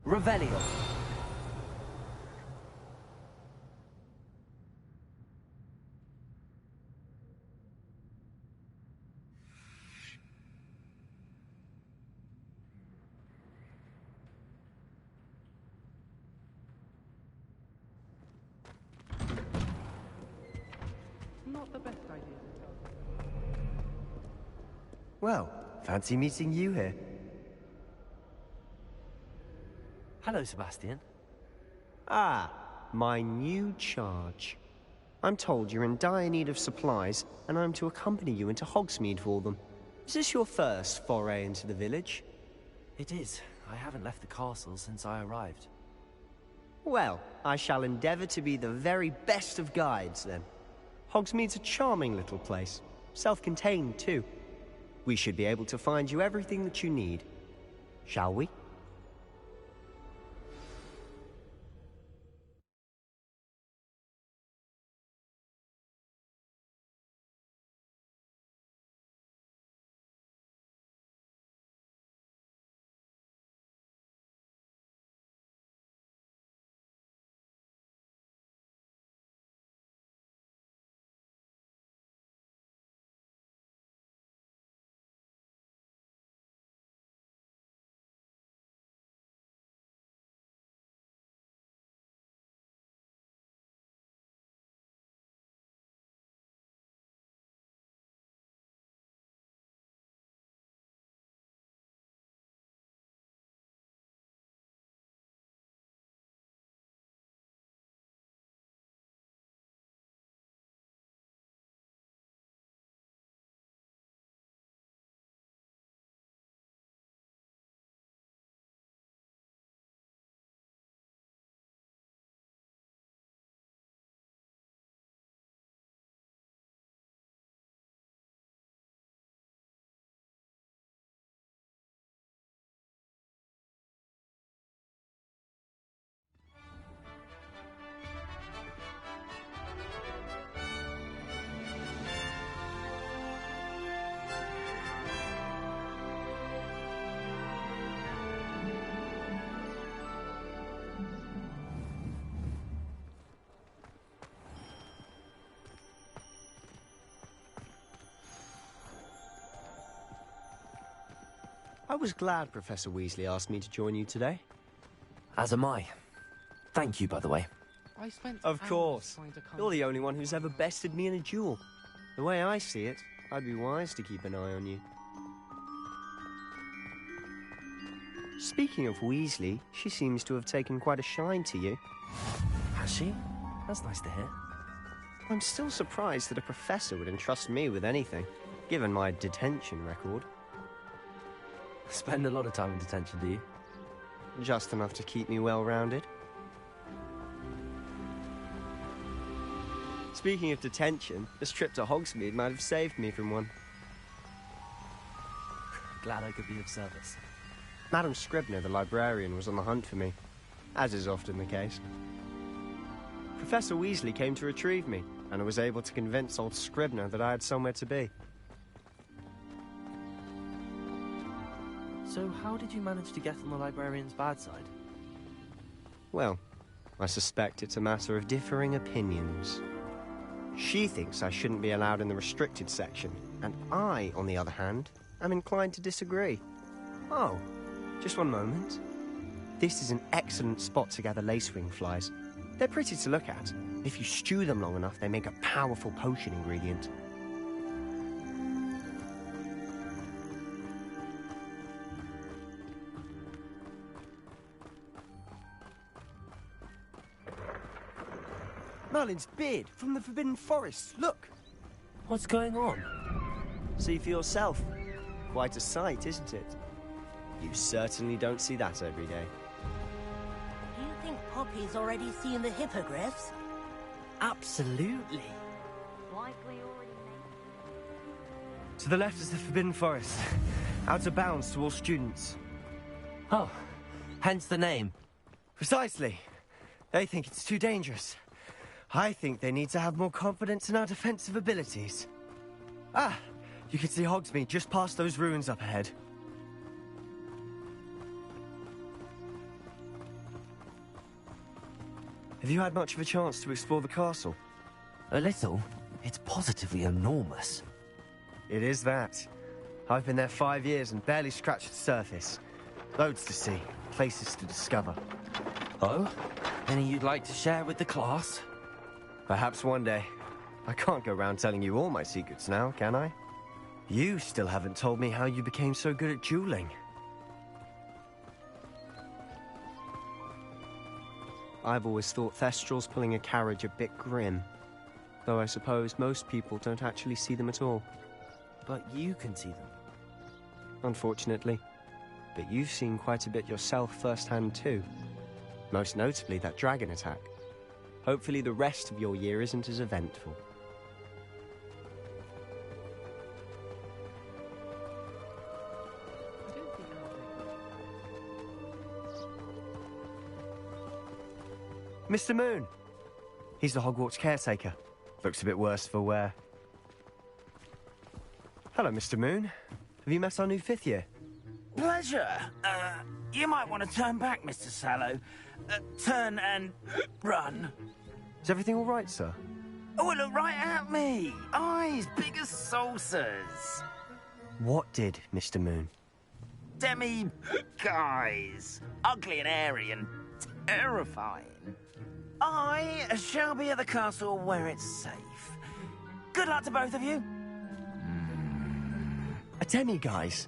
Revelio. Not the best idea. Well, fancy meeting you here. Hello, Sebastian. Ah, my new charge. I'm told you're in dire need of supplies, and I'm to accompany you into Hogsmeade for them. Is this your first foray into the village? It is. I haven't left the castle since I arrived. Well, I shall endeavour to be the very best of guides, then. Hogsmeade's a charming little place. Self-contained, too. We should be able to find you everything that you need. Shall we? I was glad Professor Weasley asked me to join you today. As am I. Thank you, by the way. I spent Of hours course. trying to come You're the to only one who's ever bested me in a duel. The way I see it, I'd be wise to keep an eye on you. Speaking of Weasley, she seems to have taken quite a shine to you. Has she? That's nice to hear. I'm still surprised that a professor would entrust me with anything, given my detention record. Spend a lot of time in detention, do you? Just enough to keep me well-rounded. Speaking of detention, this trip to Hogsmeade might have saved me from one. Glad I could be of service. Madam Scribner, the librarian, was on the hunt for me, as is often the case. Professor Weasley came to retrieve me, and I was able to convince old Scribner that I had somewhere to be. So how did you manage to get on the librarian's bad side? Well, I suspect it's a matter of differing opinions. She thinks I shouldn't be allowed in the restricted section, and I, on the other hand, am inclined to disagree. Oh, just one moment. This is an excellent spot to gather lacewing flies. They're pretty to look at. If you stew them long enough, they make a powerful potion ingredient. Merlin's beard from the Forbidden Forest, look! What's going on? See for yourself. Quite a sight, isn't it? You certainly don't see that every day. Do you think Poppy's already seen the hippogriffs? Absolutely. Likely already To the left is the Forbidden Forest. Out of bounds to all students. Oh, hence the name. Precisely. They think it's too dangerous. I think they need to have more confidence in our defensive abilities. Ah, you can see Hogsmeade just past those ruins up ahead. Have you had much of a chance to explore the castle? A little. It's positively enormous. It is that. I've been there 5 years and barely scratched the surface. Loads to see, places to discover. Oh? Any you'd like to share with the class? Perhaps one day. I can't go around telling you all my secrets now, can I? You still haven't told me how you became so good at dueling. I've always thought Thestrals pulling a carriage a bit grim. Though I suppose most people don't actually see them at all. But you can see them. Unfortunately. But you've seen quite a bit yourself firsthand too. Most notably that dragon attack. Hopefully the rest of your year isn't as eventful. Mr. Moon! He's the Hogwarts caretaker. Looks a bit worse for wear. Hello, Mr. Moon. Have you met our new 5th year? Pleasure. You might want to turn back, Mr. Sallow. Turn and run. Is everything all right, sir? Oh, look right at me. Eyes big as saucers. What did, Mr. Moon? Guys. Ugly and airy and terrifying. I shall be at the castle where it's safe. Good luck to both of you. A demi-guise?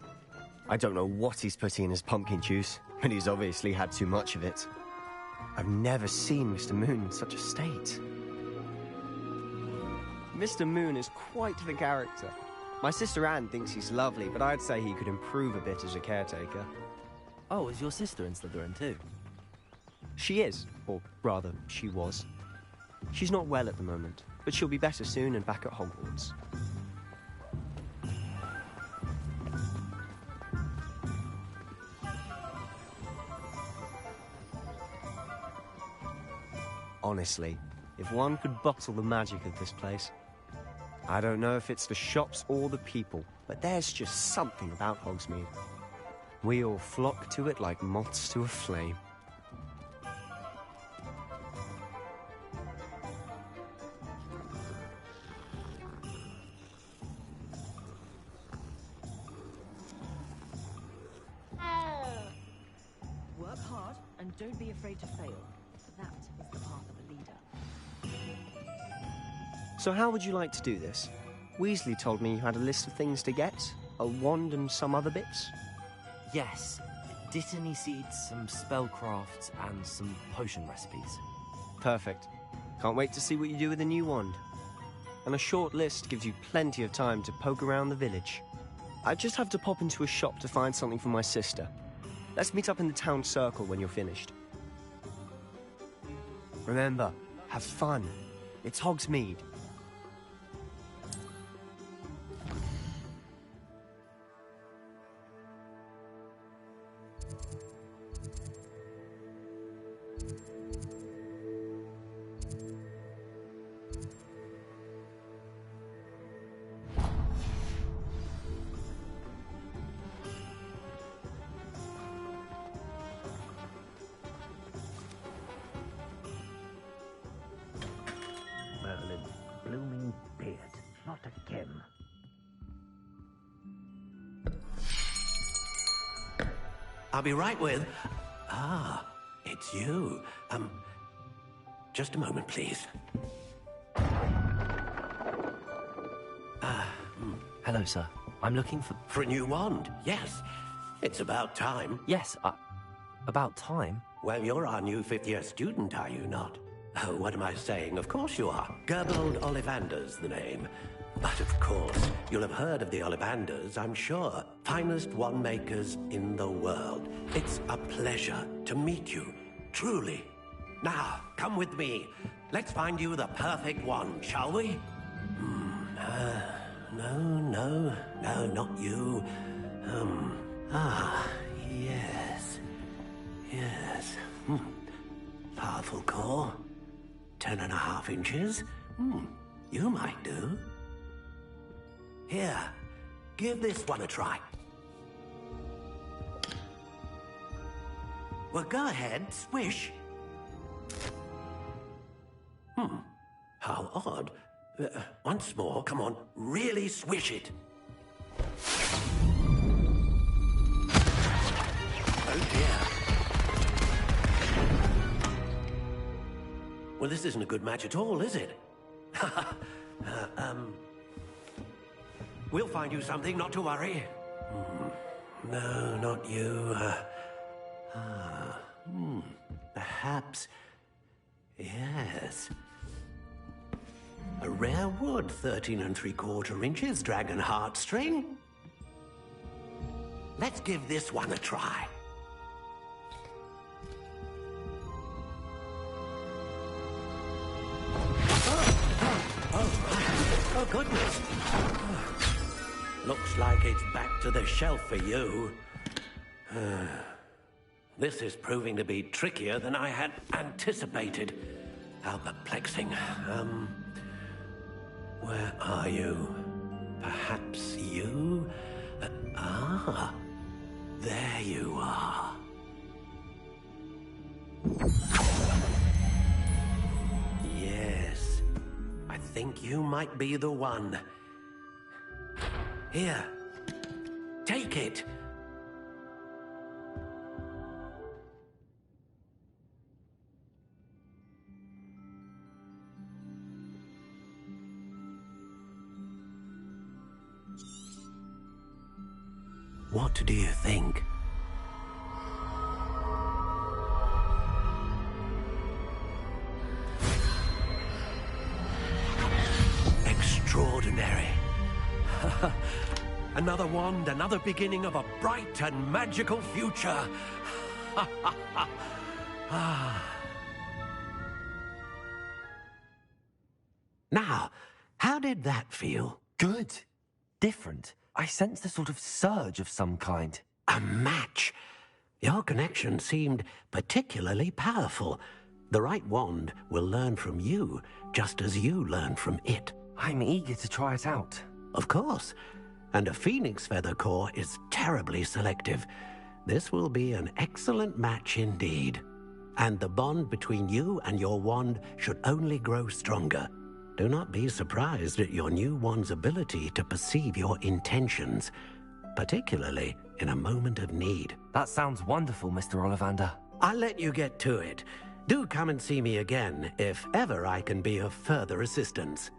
I don't know what he's putting in his pumpkin juice, but he's obviously had too much of it. I've never seen Mr. Moon in such a state. Mr. Moon is quite the character. My sister Anne thinks he's lovely, but I'd say he could improve a bit as a caretaker. Oh, is your sister in Slytherin too? She is, or rather, she was. She's not well at the moment, but she'll be better soon and back at Hogwarts. Honestly, if one could bottle the magic of this place. I don't know if it's the shops or the people, but there's just something about Hogsmeade. We all flock to it like moths to a flame. Work hard and don't be afraid to fail. That is the path of a leader. So how would you like to do this? Weasley told me you had a list of things to get, a wand and some other bits. Yes. Dittany seeds, some spellcrafts, and some potion recipes. Perfect. Can't wait to see what you do with the new wand. And a short list gives you plenty of time to poke around the village. I just have to pop into a shop to find something for my sister. Let's meet up in the town circle when you're finished. Remember, have fun. It's Hogsmeade. Merlin, blooming beard, not again. I'll be right with... Ah, it's you. Just a moment, please. Hello, sir. I'm looking for... For a new wand, yes. It's about time. Yes, about time. Well, you're our new 5th-year student, are you not? Oh, what am I saying? Of course you are. Gerbold Ollivander's the name. But of course, you'll have heard of the Ollivanders, I'm sure. Finest wand makers in the world. It's a pleasure to meet you, truly. Now, come with me. Let's find you the perfect wand, shall we? No, not you. Yes. Powerful core. 10.5 inches. You might do. Here, give this one a try. Well, go ahead, swish. How odd. Once more, come on, really swish it. Oh dear. Well, this isn't a good match at all, is it? We'll find you something, not to worry. No, not you. Perhaps. Yes. A rare wood, 13 3/4 inches, dragon heartstring. Let's give this one a try. Oh, goodness. Looks like it's back to the shelf for you. This is proving to be trickier than I had anticipated. How perplexing. Where are you? Perhaps you? There you are. Yes. I think you might be the one. Here. Take it. What do you think? Extraordinary. Another wand, another beginning of a bright and magical future. Now, how did that feel? Good. Different. I sensed a sort of surge of some kind. A match. Your connection seemed particularly powerful. The right wand will learn from you, just as you learn from it. I'm eager to try it out. Of course. And a phoenix feather core is terribly selective. This will be an excellent match indeed. And the bond between you and your wand should only grow stronger. Do not be surprised at your new wand's ability to perceive your intentions, particularly in a moment of need. That sounds wonderful, Mr. Ollivander. I'll let you get to it. Do come and see me again if ever I can be of further assistance.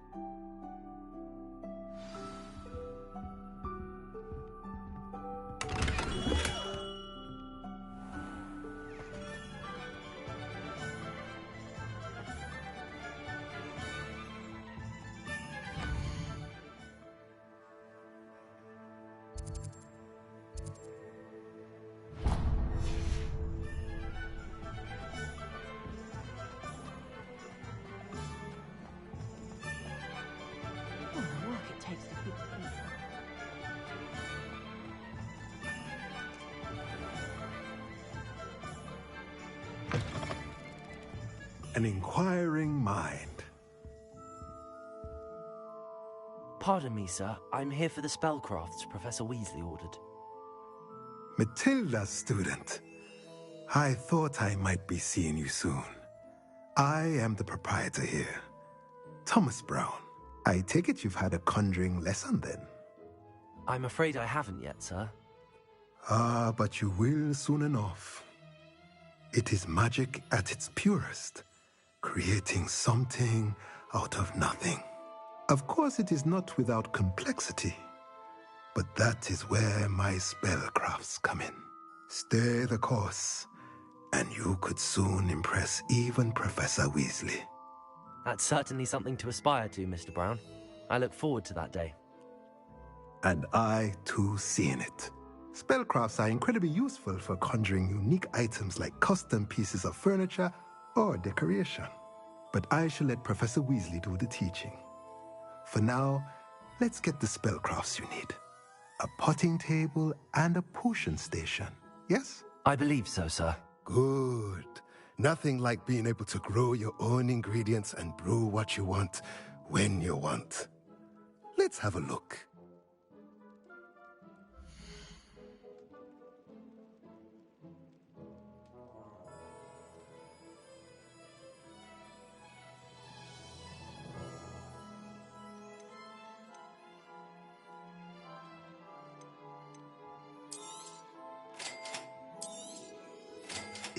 An inquiring mind. Pardon me, sir. I'm here for the spellcrafts Professor Weasley ordered. Matilda's student. I thought I might be seeing you soon. I am the proprietor here, Thomas Brown. I take it you've had a conjuring lesson then? I'm afraid I haven't yet, sir. Ah, but you will soon enough. It is magic at its purest, creating something out of nothing. Of course, it is not without complexity, but that is where my spellcrafts come in. Stay the course, and you could soon impress even Professor Weasley. That's certainly something to aspire to, Mr. Brown. I look forward to that day. And I, too, seeing it. Spellcrafts are incredibly useful for conjuring unique items like custom pieces of furniture or decoration. But I shall let Professor Weasley do the teaching. For now, let's get the spellcrafts you need. A potting table and a potion station, yes? I believe so, sir. Good. Nothing like being able to grow your own ingredients and brew what you want when you want. Let's have a look.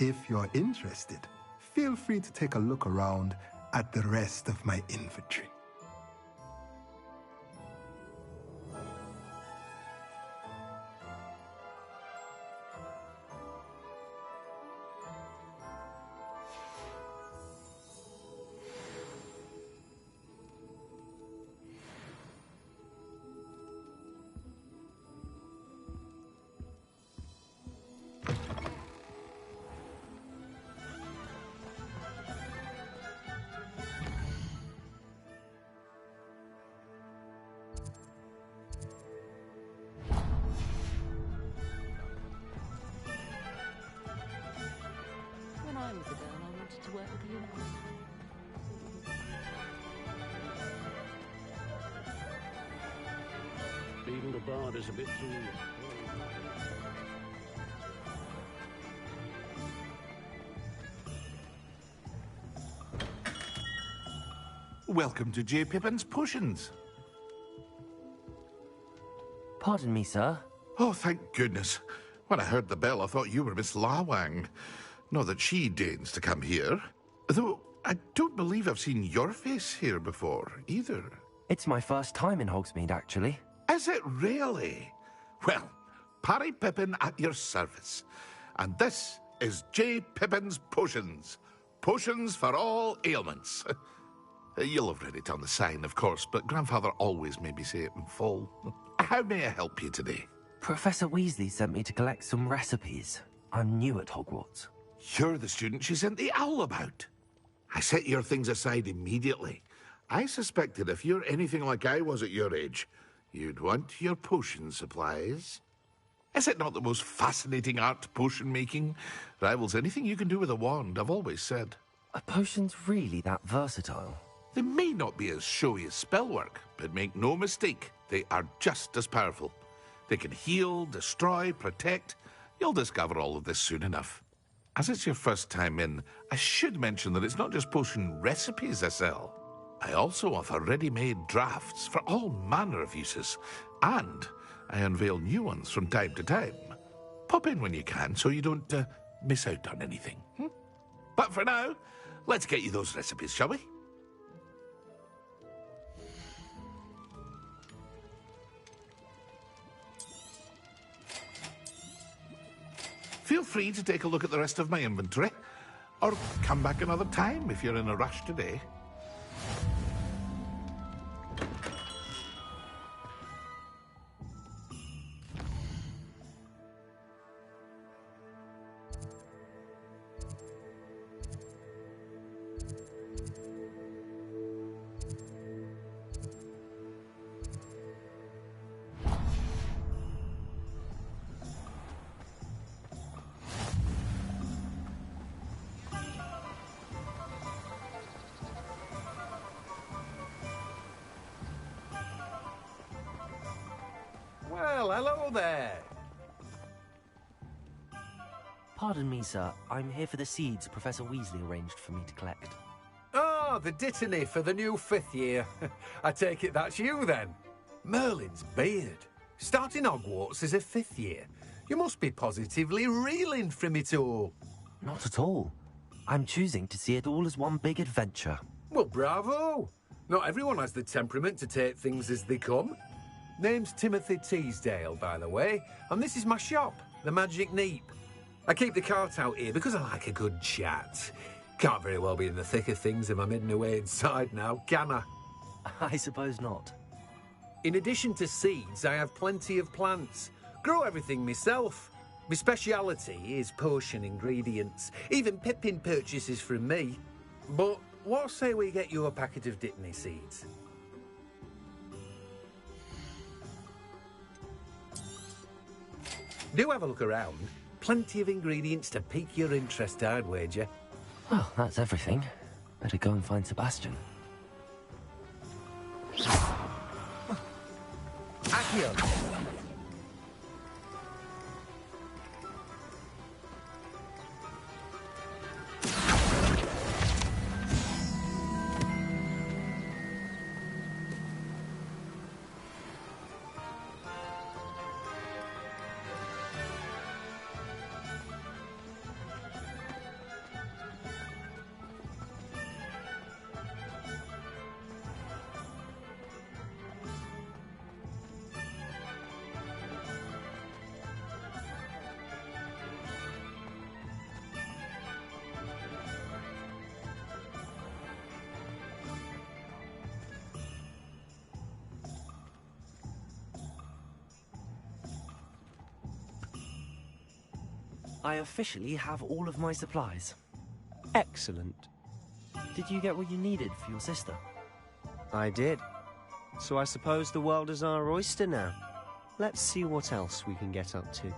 if you're interested, feel free to take a look around at the rest of my inventory. When I was a girl, I wanted to work with you. Even the bard is a bit too... Welcome to J. Pippin's Potions. Pardon me, sir. Oh, thank goodness. When I heard the bell, I thought you were Miss Lawang. Not that she deigns to come here. Though, I don't believe I've seen your face here before, either. It's my first time in Hogsmeade, actually. Is it really? Well, Parry Pippin at your service. And this is J. Pippin's Potions. Potions for all ailments. You'll have read it on the sign, of course, but Grandfather always made me say it in full. How may I help you today? Professor Weasley sent me to collect some recipes. I'm new at Hogwarts. You're the student she sent the owl about. I set your things aside immediately. I suspected if you're anything like I was at your age, you'd want your potion supplies. Is it not the most fascinating art, potion making? Rivals anything you can do with a wand, I've always said. Are potions really that versatile? They may not be as showy as spellwork, but make no mistake, they are just as powerful. They can heal, destroy, protect. You'll discover all of this soon enough. As it's your first time in, I should mention that it's not just potion recipes I sell. I also offer ready-made drafts for all manner of uses, and I unveil new ones from time to time. Pop in when you can so you don't miss out on anything. But for now, let's get you those recipes, shall we? Feel free to take a look at the rest of my inventory, or come back another time if you're in a rush today. Well, hello there. Pardon me, sir. I'm here for the seeds Professor Weasley arranged for me to collect. Oh, the dittany for the new 5th year. I take it that's you, then. Merlin's beard. Starting Hogwarts as a 5th year. You must be positively reeling from it all. Not at all. I'm choosing to see it all as one big adventure. Well, bravo. Not everyone has the temperament to take things as they come. Name's Timothy Teasdale, by the way, and this is my shop, the Magic Neep. I keep the cart out here because I like a good chat. Can't very well be in the thick of things if I'm hidden away inside now, can I? I suppose not. In addition to seeds, I have plenty of plants. Grow everything myself. My speciality is potion ingredients. Even Pippin purchases from me. But what say we get you a packet of Dittany seeds? Do have a look around. Plenty of ingredients to pique your interest, I'd wager. Well, that's everything. Better go and find Sebastian. Accio! I officially have all of my supplies. Excellent. Did you get what you needed for your sister? I did. So I suppose the world is our oyster now. Let's see what else we can get up to.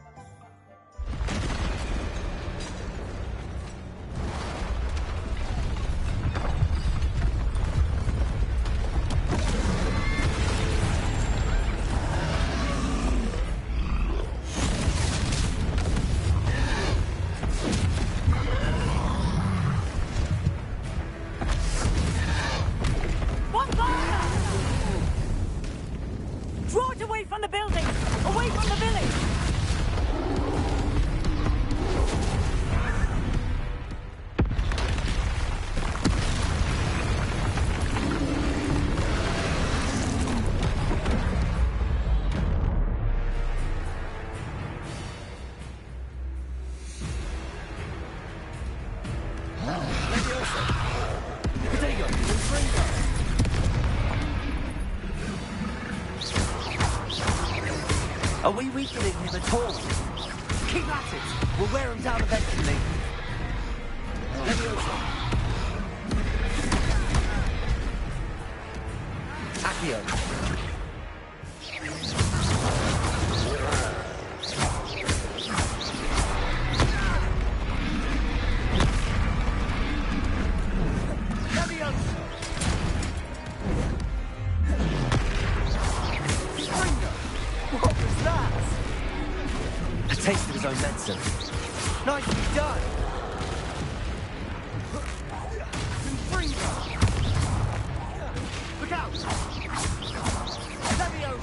Draw it away from the building! Away from the village! Are we weakening him at all? Keep at it! We'll wear him down eventually. Leviosa. Accio. Taste of his own medicine. Nicely done! Look out! Leviosa!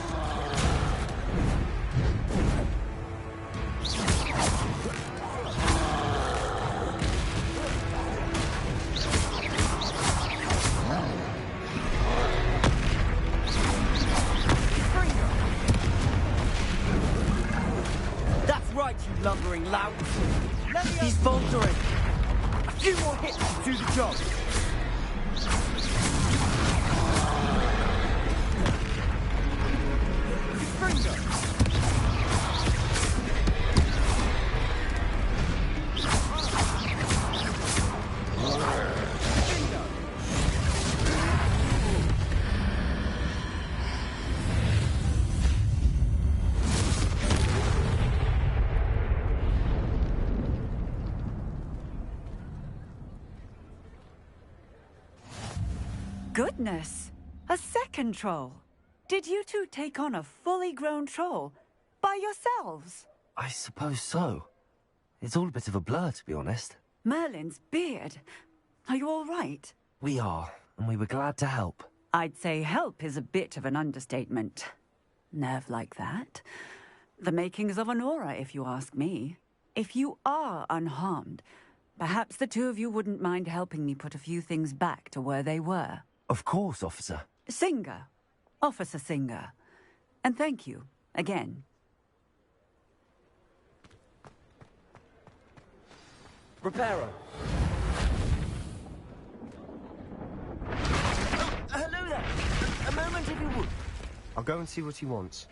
Right, you lumbering lout. He's faltering. A few more hits to do the job. Goodness! A second troll! Did you two take on a fully grown troll by yourselves? I suppose so. It's all a bit of a blur, to be honest. Merlin's beard. Are you all right? We are, and we were glad to help. I'd say help is a bit of an understatement. Nerve like that. The makings of an aura, if you ask me. If you are unharmed, perhaps the two of you wouldn't mind helping me put a few things back to where they were. Of course, officer. Singer. Officer Singer. And thank you, again. Reparo. Hello there. A moment if you would. I'll go and see what he wants.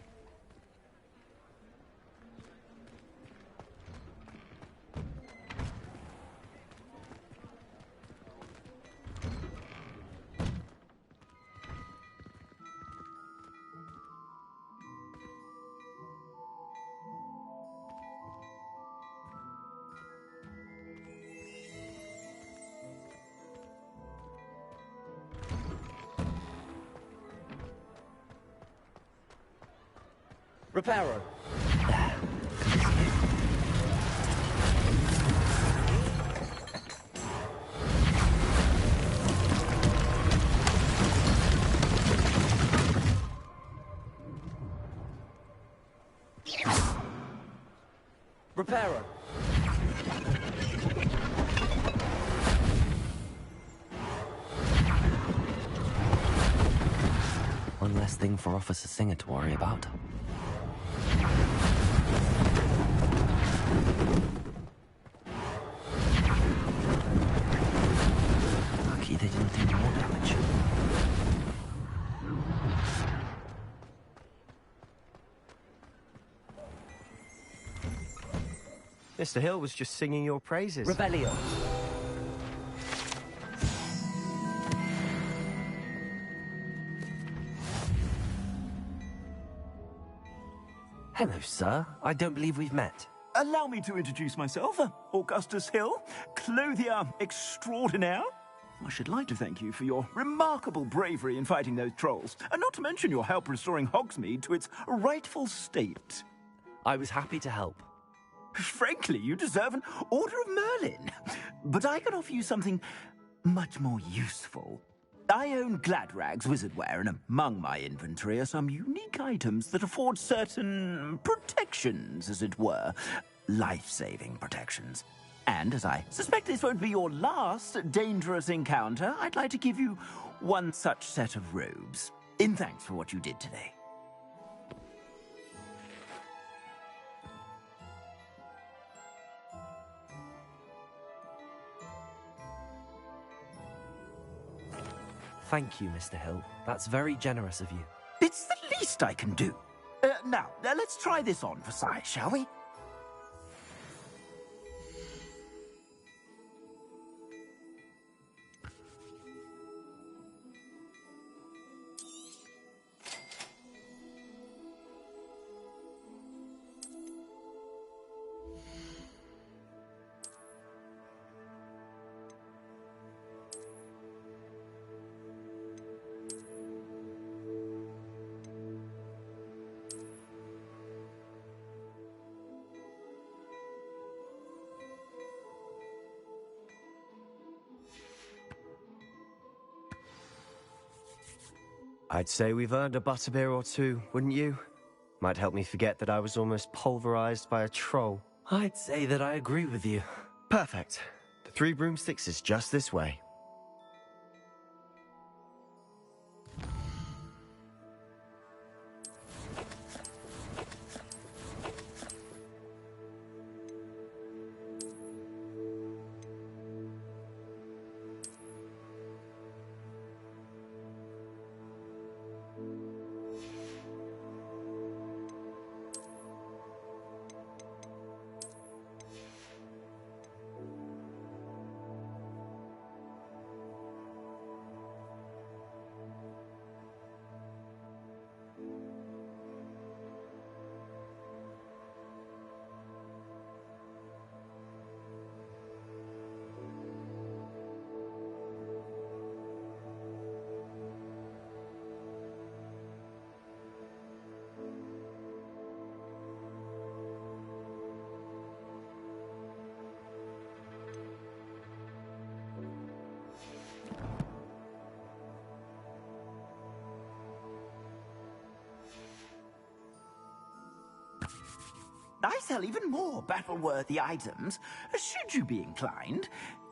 Reparo. Reparo. One less thing for Officer Singer to worry about. Lucky they didn't do more damage. Mr. Hill was just singing your praises. Rebellion. Hello, sir. I don't believe we've met. Allow me to introduce myself, Augustus Hill, clothier extraordinaire. I should like to thank you for your remarkable bravery in fighting those trolls, and not to mention your help restoring Hogsmeade to its rightful state. I was happy to help. Frankly, you deserve an Order of Merlin. But I can offer you something much more useful. I own Gladrag's wizardware, and among my inventory are some unique items that afford certain protections, as it were. Life-saving protections. And as I suspect this won't be your last dangerous encounter, I'd like to give you one such set of robes, in thanks for what you did today. Thank you, Mr. Hill. That's very generous of you. It's the least I can do. Now, let's try this on for size, shall we? I'd say we've earned a butterbeer or two, wouldn't you? Might help me forget that I was almost pulverized by a troll. I'd say that I agree with you. Perfect. The Three Broomsticks is just this way. I sell even more battle-worthy items, should you be inclined.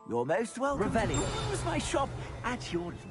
You're most welcome Revelio. to use my shop at your leisure.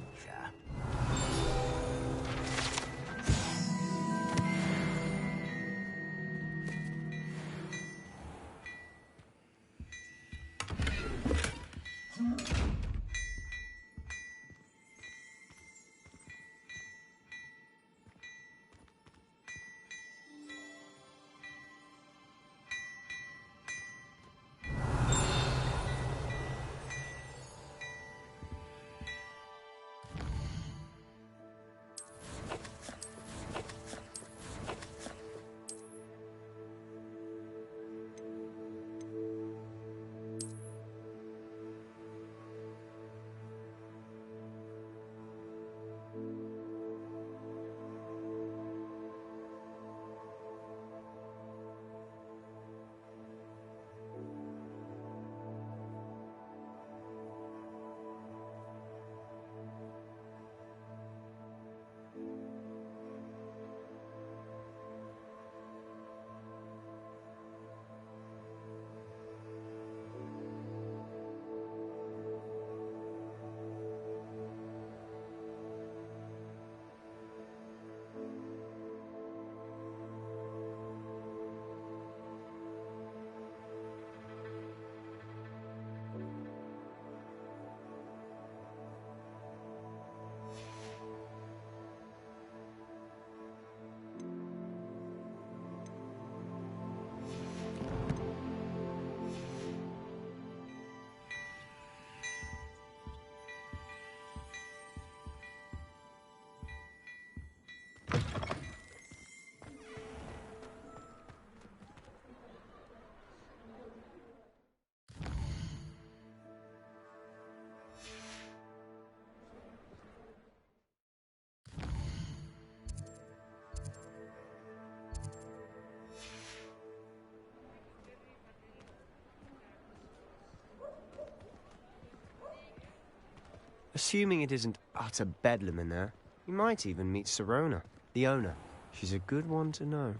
Assuming it isn't utter bedlam in there, you might even meet Sirona, the owner. She's a good one to know.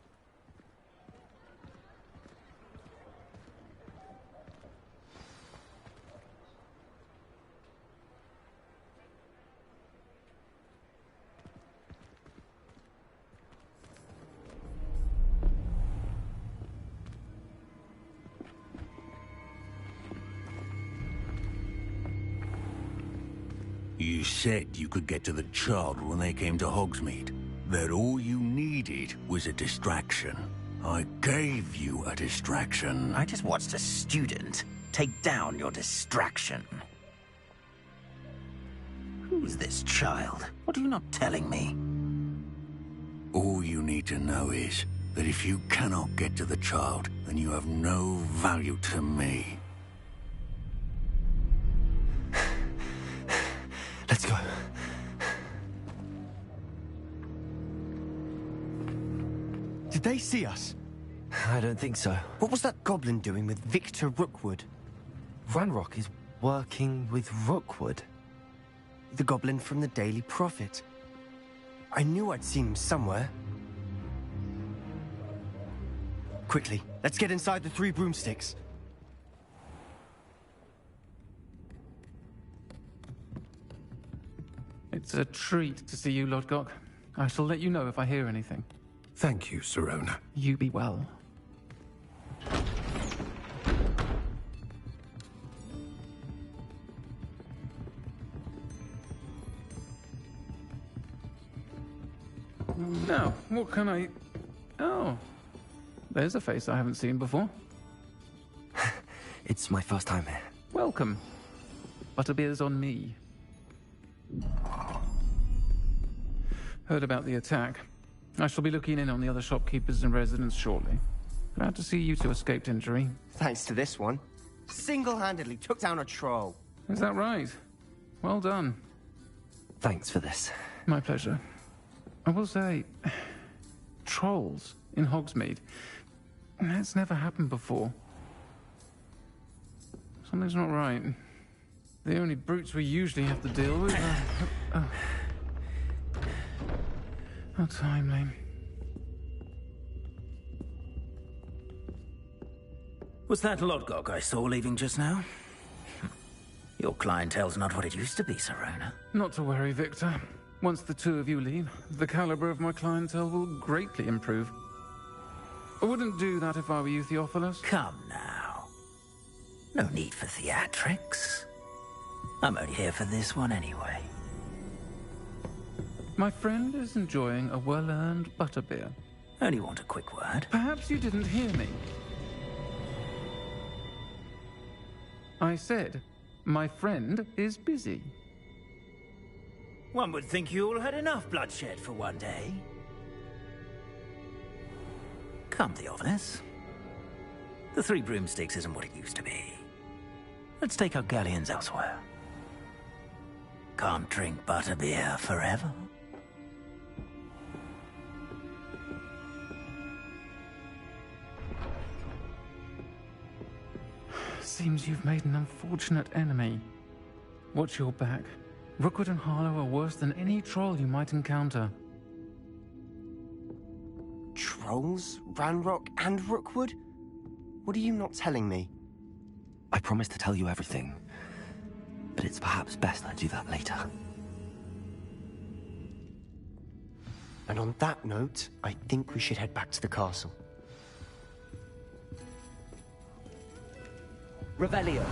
You said you could get to the child when they came to Hogsmeade. That all you needed was a distraction. I gave you a distraction. I just watched a student take down your distraction. Who's this child? What are you not telling me? All you need to know is that if you cannot get to the child, then you have no value to me. Let's go. Did they see us? I don't think so. What was that goblin doing with Victor Rookwood? Ranrock is working with Rookwood. The goblin from the Daily Prophet. I knew I'd seen him somewhere. Quickly, let's get inside the 3 broomsticks. It's a treat to see you, Lodgok. I shall let you know if I hear anything. Thank you, Sirona. You be well. Now, what can I... Oh, there's a face I haven't seen before. It's my first time here. Welcome. Butterbeer's on me. Heard about the attack. I shall be looking in on the other shopkeepers and residents shortly. Glad to see you two escaped injury. Thanks to this one. Single-handedly took down a troll. Is that right? Well done. Thanks for this. My pleasure. I will say, trolls in Hogsmeade. That's never happened before. Something's not right. The only brutes we usually have to deal with are... How timely. Was that Lodgok I saw leaving just now? Your clientele's not what it used to be, Sirona. Not to worry, Victor. Once the two of you leave, the caliber of my clientele will greatly improve. I wouldn't do that if I were you, Theophilus. Come now. No need for theatrics. I'm only here for this one anyway. My friend is enjoying a well-earned butterbeer. Only want a quick word. Perhaps you didn't hear me. I said, my friend is busy. One would think you all had enough bloodshed for one day. Come, Theophilus. The 3 broomsticks isn't what it used to be. Let's take our galleons elsewhere. Can't drink butterbeer forever. Seems you've made an unfortunate enemy. Watch your back. Rookwood and Harlow are worse than any troll you might encounter. Trolls? Ranrock and Rookwood? What are you not telling me? I promised to tell you everything, but it's perhaps best I do that later. And on that note, I think we should head back to the castle. Revelio.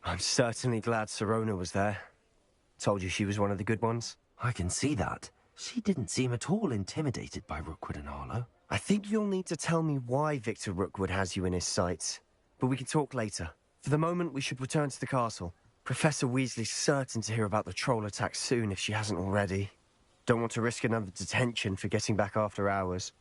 I'm certainly glad Sirona was there. Told you she was one of the good ones. I can see that. She didn't seem at all intimidated by Rookwood and Harlow. I think you'll need to tell me why Victor Rookwood has you in his sights. But we can talk later. For the moment, we should return to the castle. Professor Weasley's certain to hear about the troll attack soon if she hasn't already. Don't want to risk another detention for getting back after hours.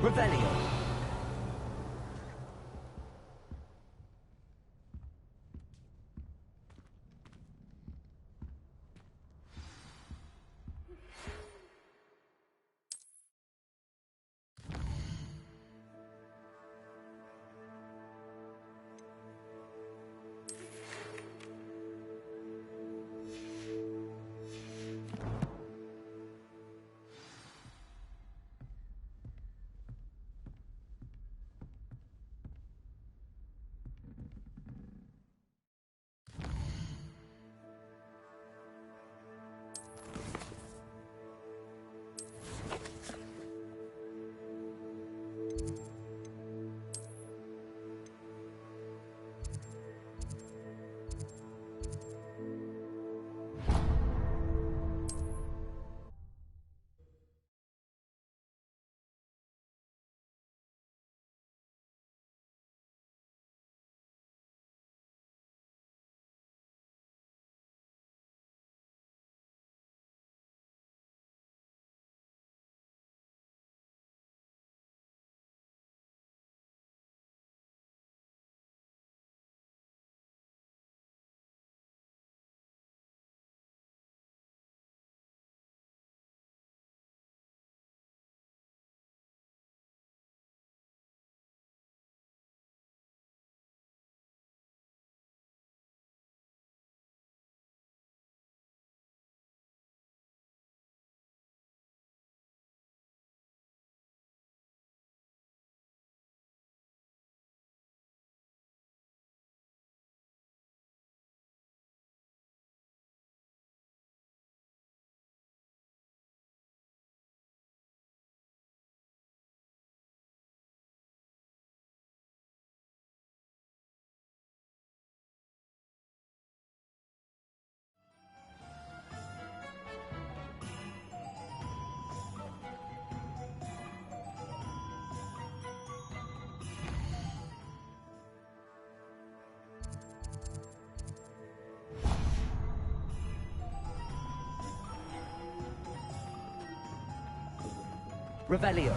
Revelio. Revelio.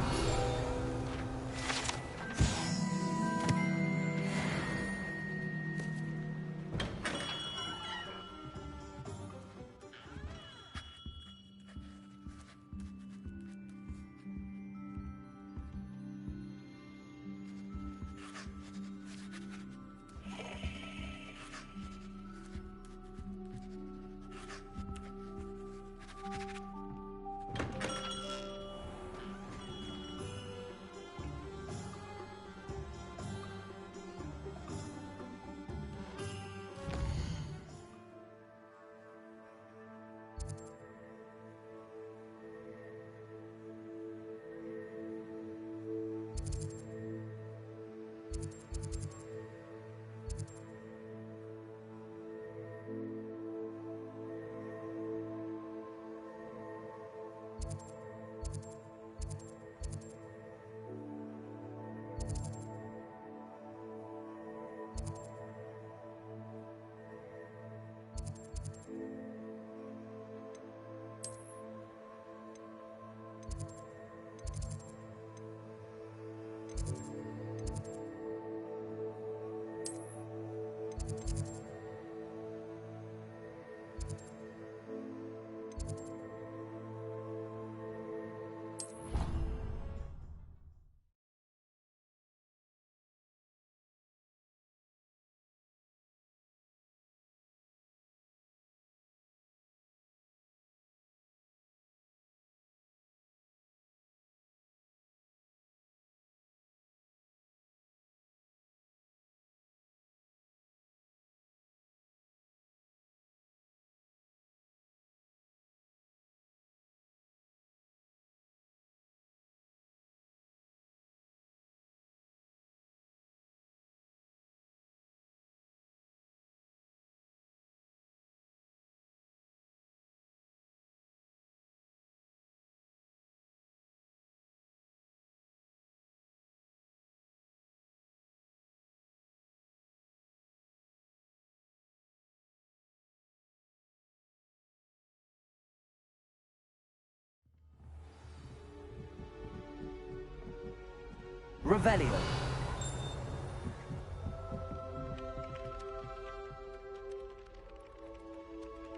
Revelio.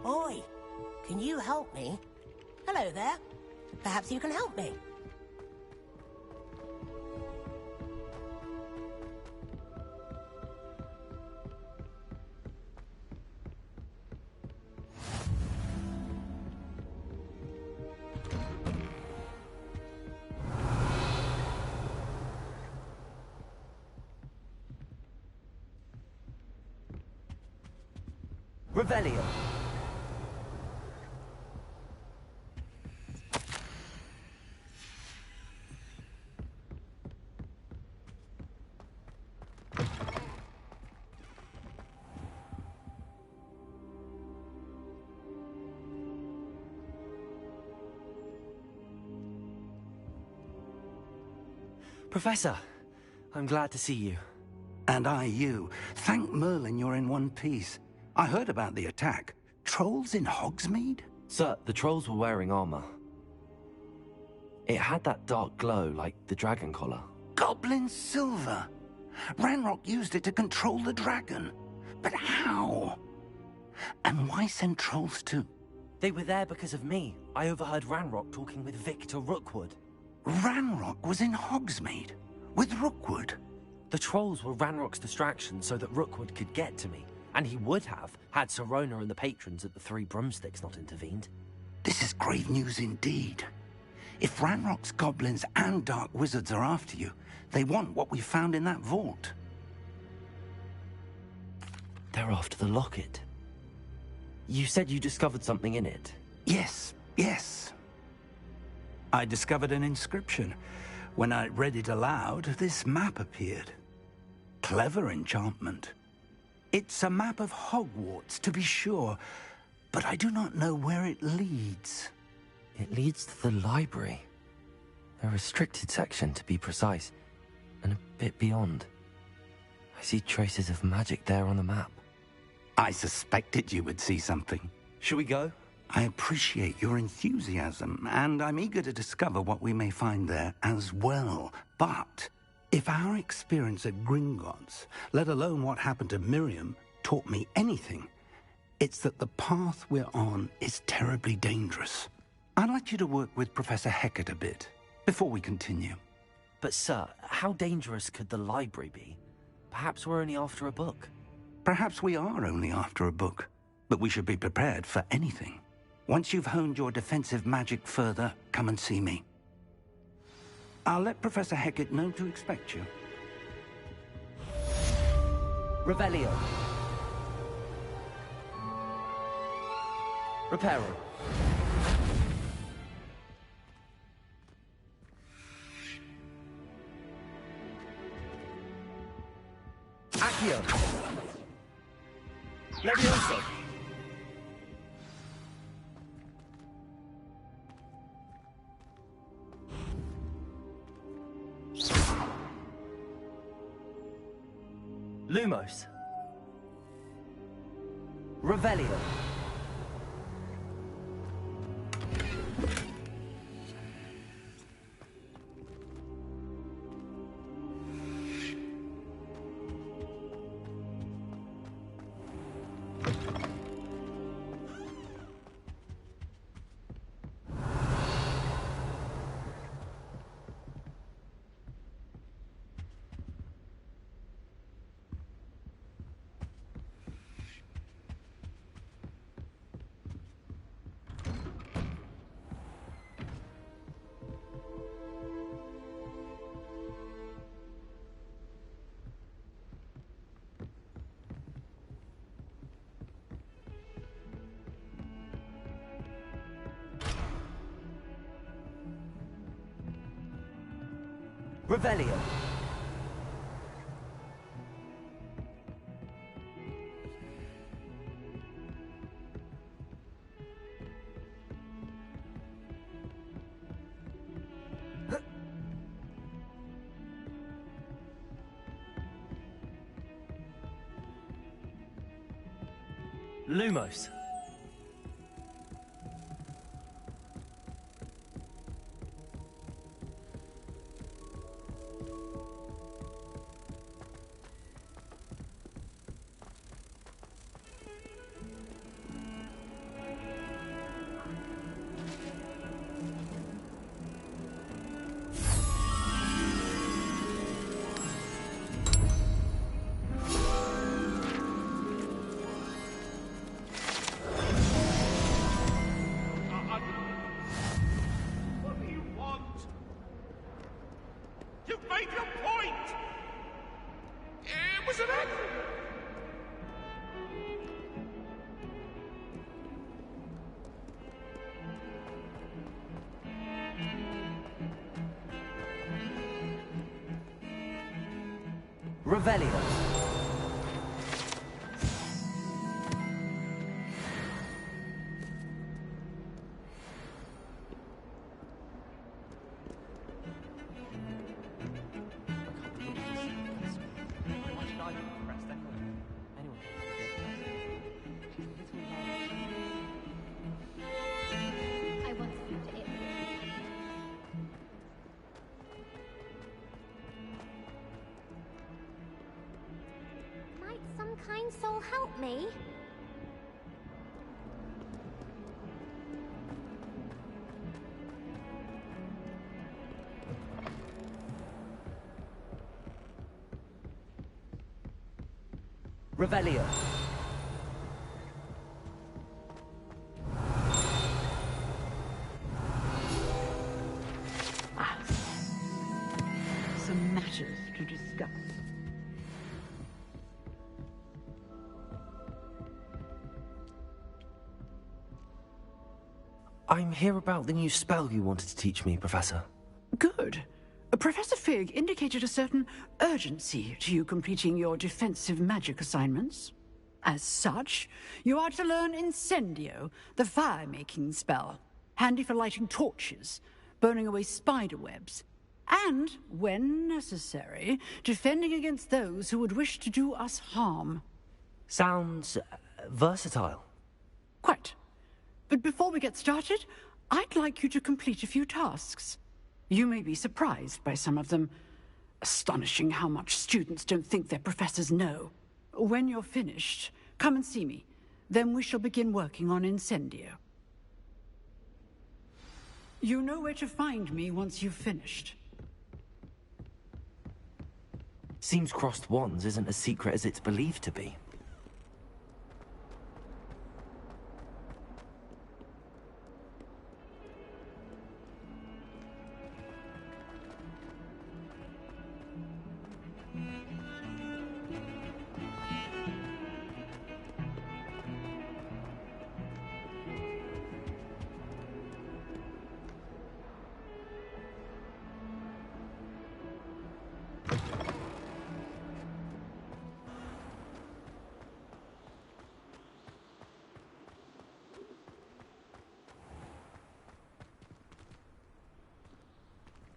Oi, can you help me? Hello there. Perhaps you can help me. Revelio. Professor, I'm glad to see you. And I you. Thank Merlin you're in one piece. I heard about the attack. Trolls in Hogsmeade? Sir, the trolls were wearing armor. It had that dark glow like the dragon collar. Goblin silver. Ranrock used it to control the dragon. But how? And why send trolls too? They were there because of me. I overheard Ranrock talking with Victor Rookwood. Ranrock was in Hogsmeade? With Rookwood? The trolls were Ranrock's distraction so that Rookwood could get to me. And he would have, had Sirona and the patrons at the Three Broomsticks not intervened. This is grave news indeed. If Ranrock's goblins and dark wizards are after you, they want what we found in that vault. They're after the locket. You said you discovered something in it. Yes. I discovered an inscription. When I read it aloud, this map appeared. Clever enchantment. It's a map of Hogwarts, to be sure, but I do not know where it leads. It leads to the library. A restricted section, to be precise, and a bit beyond. I see traces of magic there on the map. I suspected you would see something. Shall we go? I appreciate your enthusiasm, and I'm eager to discover what we may find there as well. But if our experience at Gringotts, let alone what happened to Miriam, taught me anything, it's that the path we're on is terribly dangerous. I'd like you to work with Professor Hecat a bit, before we continue. But sir, how dangerous could the library be? Perhaps we're only after a book. Perhaps we are only after a book, but we should be prepared for anything. Once you've honed your defensive magic further, come and see me. I'll let Professor Hecat know to expect you. Revelio. Reparo. Accio. Levioso. Lumos. Revelio. Revelio. Lumos. made your point! It was an accident! Revelio. I want food to eat. Might some kind soul help me? Revelio. Some matters to discuss. I'm here about the new spell you wanted to teach me, Professor. Good. Professor Fig indicated a certain urgency to you completing your defensive magic assignments. As such, you are to learn Incendio, the fire-making spell, handy for lighting torches, burning away spider webs, and, when necessary, defending against those who would wish to do us harm. Sounds versatile. Quite. But before we get started, I'd like you to complete a few tasks. You may be surprised by some of them. Astonishing how much students don't think their professors know. When you're finished, come and see me. Then we shall begin working on Incendio. You know where to find me once you've finished. Seems crossed wands isn't as secret as it's believed to be.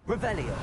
Revelio.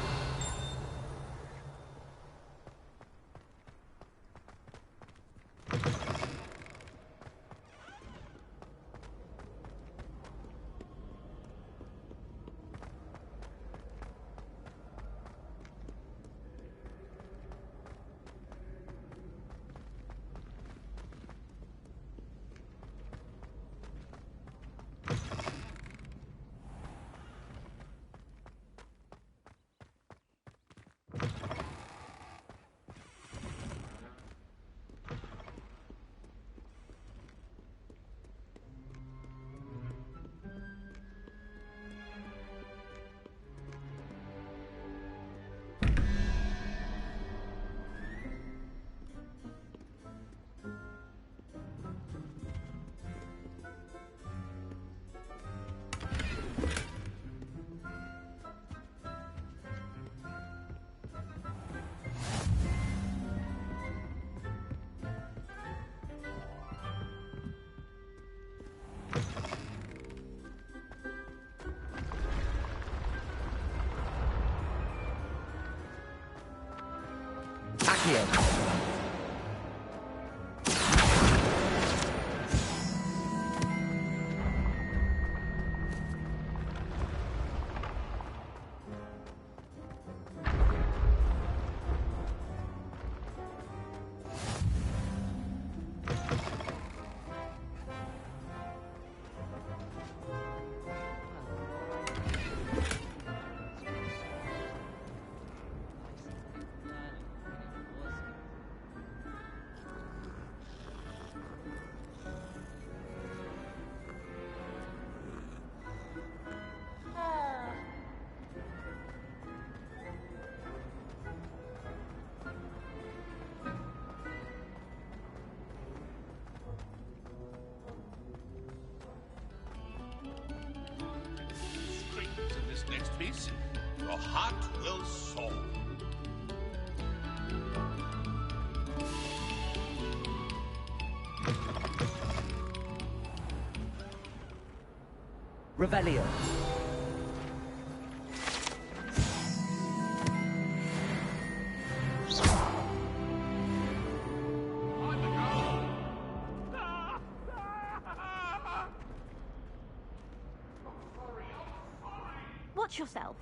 Accio. your heart will soar. Revelio. Watch yourself.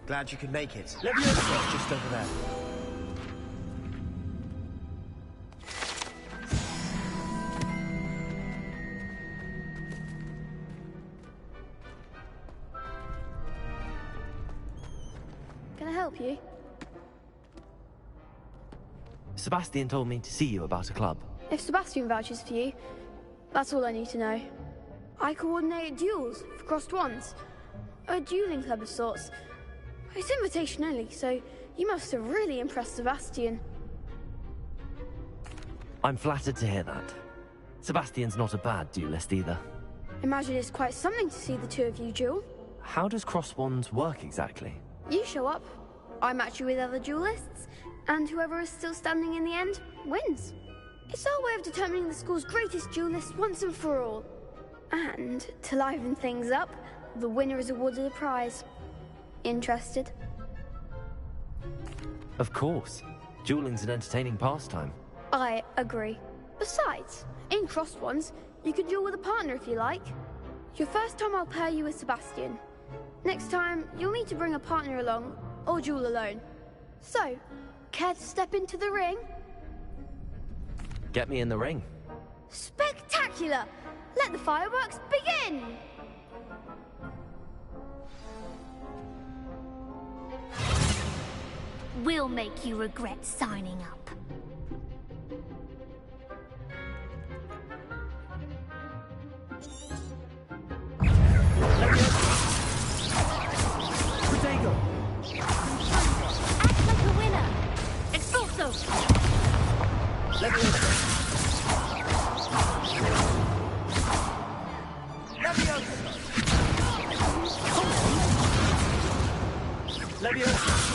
Glad you could make it. Leviosa's just over there. Can I help you? Sebastian told me to see you about a club. If Sebastian vouches for you, that's all I need to know. I coordinate duels for crossed wands. A dueling club of sorts. It's invitation only, so you must have really impressed Sebastian. I'm flattered to hear that. Sebastian's not a bad duelist either. Imagine it's quite something to see the two of you duel. How does cross wands work exactly? You show up, I match you with other duelists, and whoever is still standing in the end wins. It's our way of determining the school's greatest duelist once and for all. And to liven things up, the winner is awarded a prize. Interested? Of course. Dueling's an entertaining pastime. I agree. Besides, in crossed ones, you can duel with a partner if you like. Your first time I'll pair you with Sebastian. Next time, you'll need to bring a partner along, or duel alone. So, care to step into the ring? Get me in the ring. Spectacular! Let the fireworks begin! We'll make you regret signing up. Protego! Act like a winner! Expulso! Leviosa! Leviosa!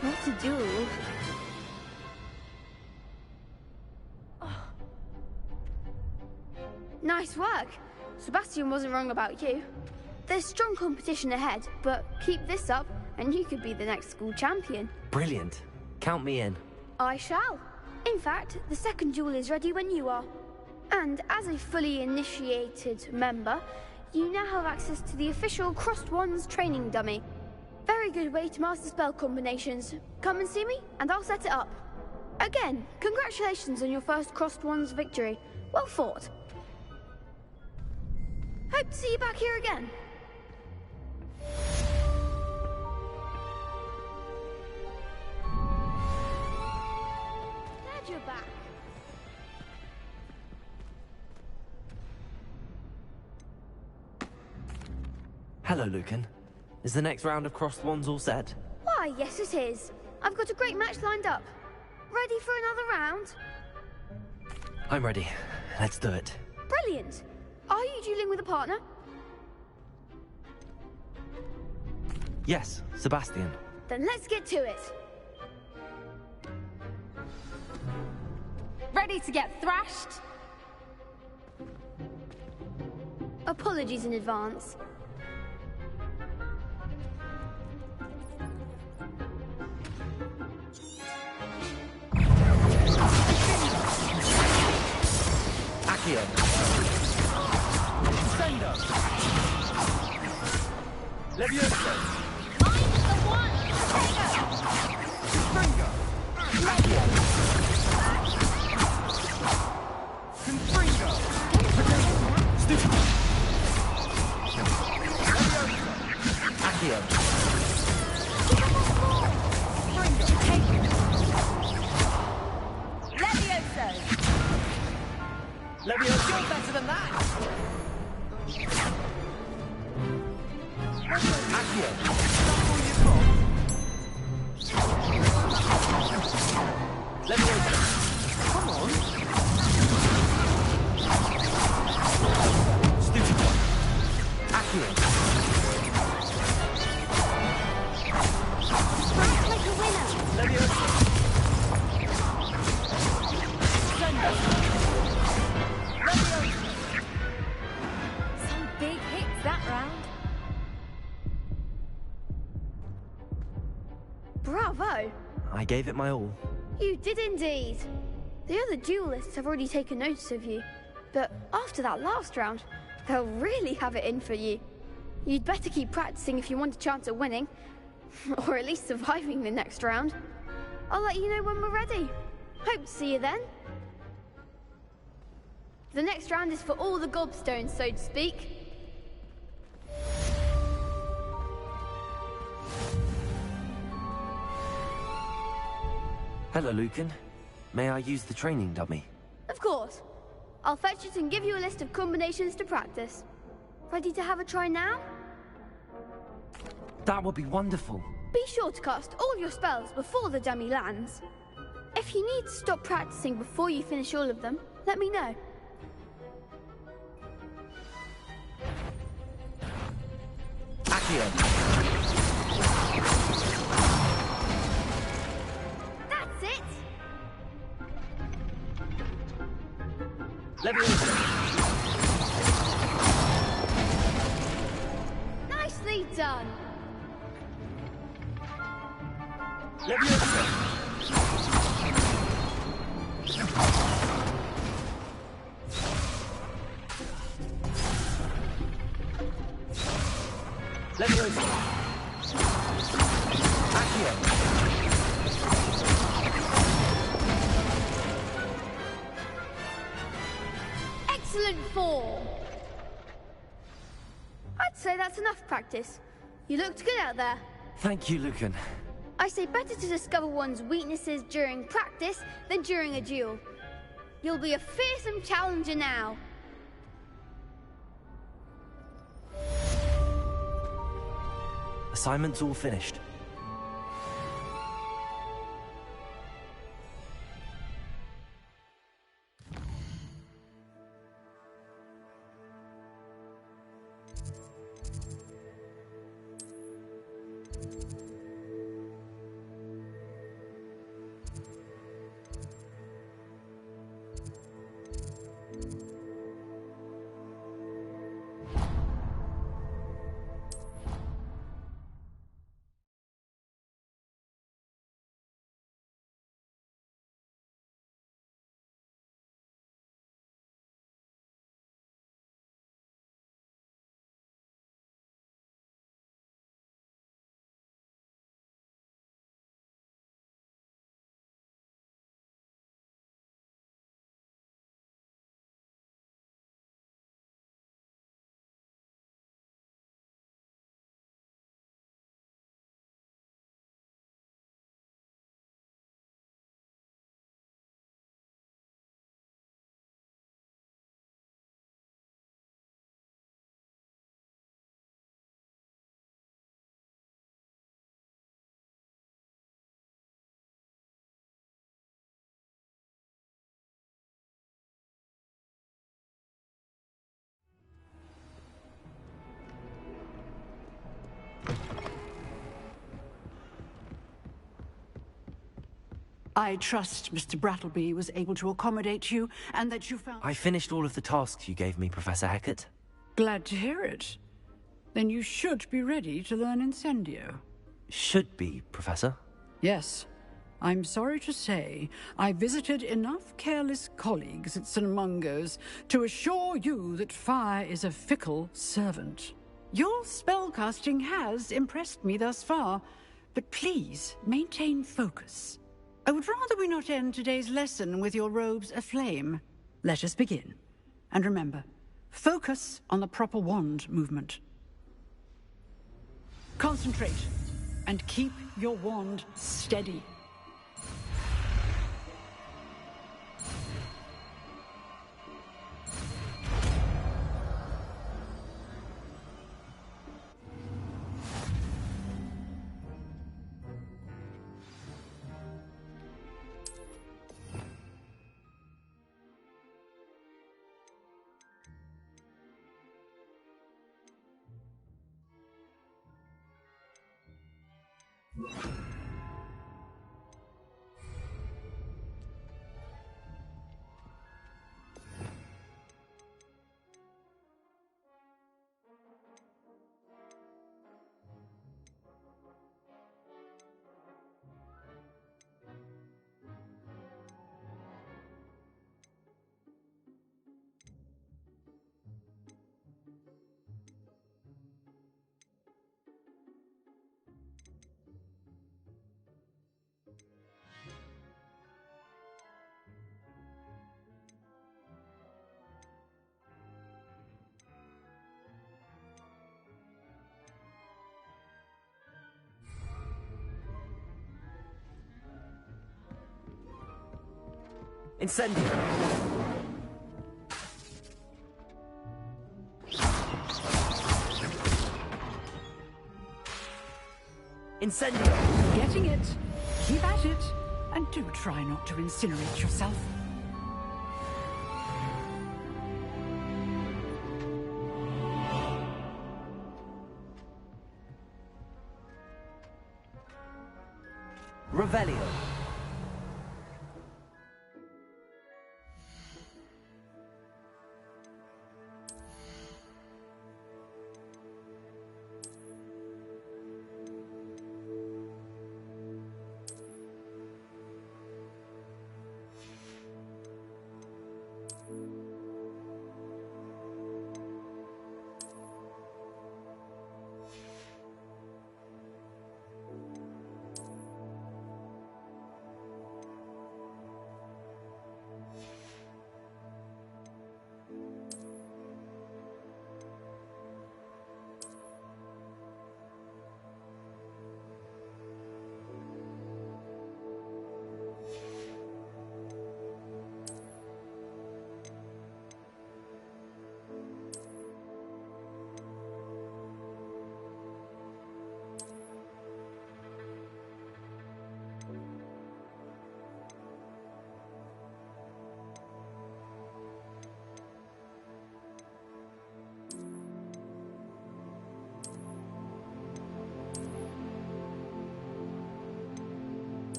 What to do? Nice work. Sebastian wasn't wrong about you. There's strong competition ahead, but keep this up and you could be the next school champion. Brilliant. Count me in. I shall. In fact, the second duel is ready when you are. And as a fully initiated member, you now have access to the official Crossed Wands training dummy. Very good way to master spell combinations. Come and see me, and I'll set it up. Again, congratulations on your first Crossed Wands victory. Well fought. Hope to see you back here again. Glad you're back. Hello, Lucan. Is the next round of crossed wands all set? Why, yes it is. I've got a great match lined up. Ready for another round? I'm ready. Let's do it. Brilliant. Are you dueling with a partner? Yes, Sebastian. Then let's get to it. Ready to get thrashed? Apologies in advance. Leviosa! Mind the one! Confringo! Levio! Confringo! Stupid! Leviosa! Accio. Levioso! Leviosa! You're better than that! Accio! Leviosa! Come on! Stupid one! Accio! Act like a winner. Leviosa! Some big hits that round. Bravo! I gave it my all. You did indeed. The other duelists have already taken notice of you, but after that last round, they'll really have it in for you. You'd better keep practicing if you want a chance at winning, or at least surviving the next round. I'll let you know when we're ready. Hope to see you then. The next round is for all the gobstones, so to speak. Hello, Lucan. May I use the training dummy? Of course. I'll fetch it and give you a list of combinations to practice. Ready to have a try now? That would be wonderful. Be sure to cast all your spells before the dummy lands. If you need to stop practicing before you finish all of them, let me know. Accio. That's it! Leviosa! Nicely done! Leviosa! Leviosa! Accio! Excellent form! I'd say that's enough practice. You looked good out there. Thank you, Lucan. I say better to discover one's weaknesses during practice than during a duel. You'll be a fearsome challenger now. Assignment's all finished. I trust Mr. Brattleby was able to accommodate you, and that you found... I finished all of the tasks you gave me, Professor Hecat. Glad to hear it. Then you should be ready to learn Incendio. Should be, Professor. Yes. I'm sorry to say, I visited enough careless colleagues at St. Mungo's to assure you that fire is a fickle servant. Your spellcasting has impressed me thus far, but please maintain focus. I would rather we not end today's lesson with your robes aflame. Let us begin. And remember, focus on the proper wand movement. Concentrate, and keep your wand steady. Incendio! Incendio! Getting it. Keep at it. And do try not to incinerate yourself. Revelio!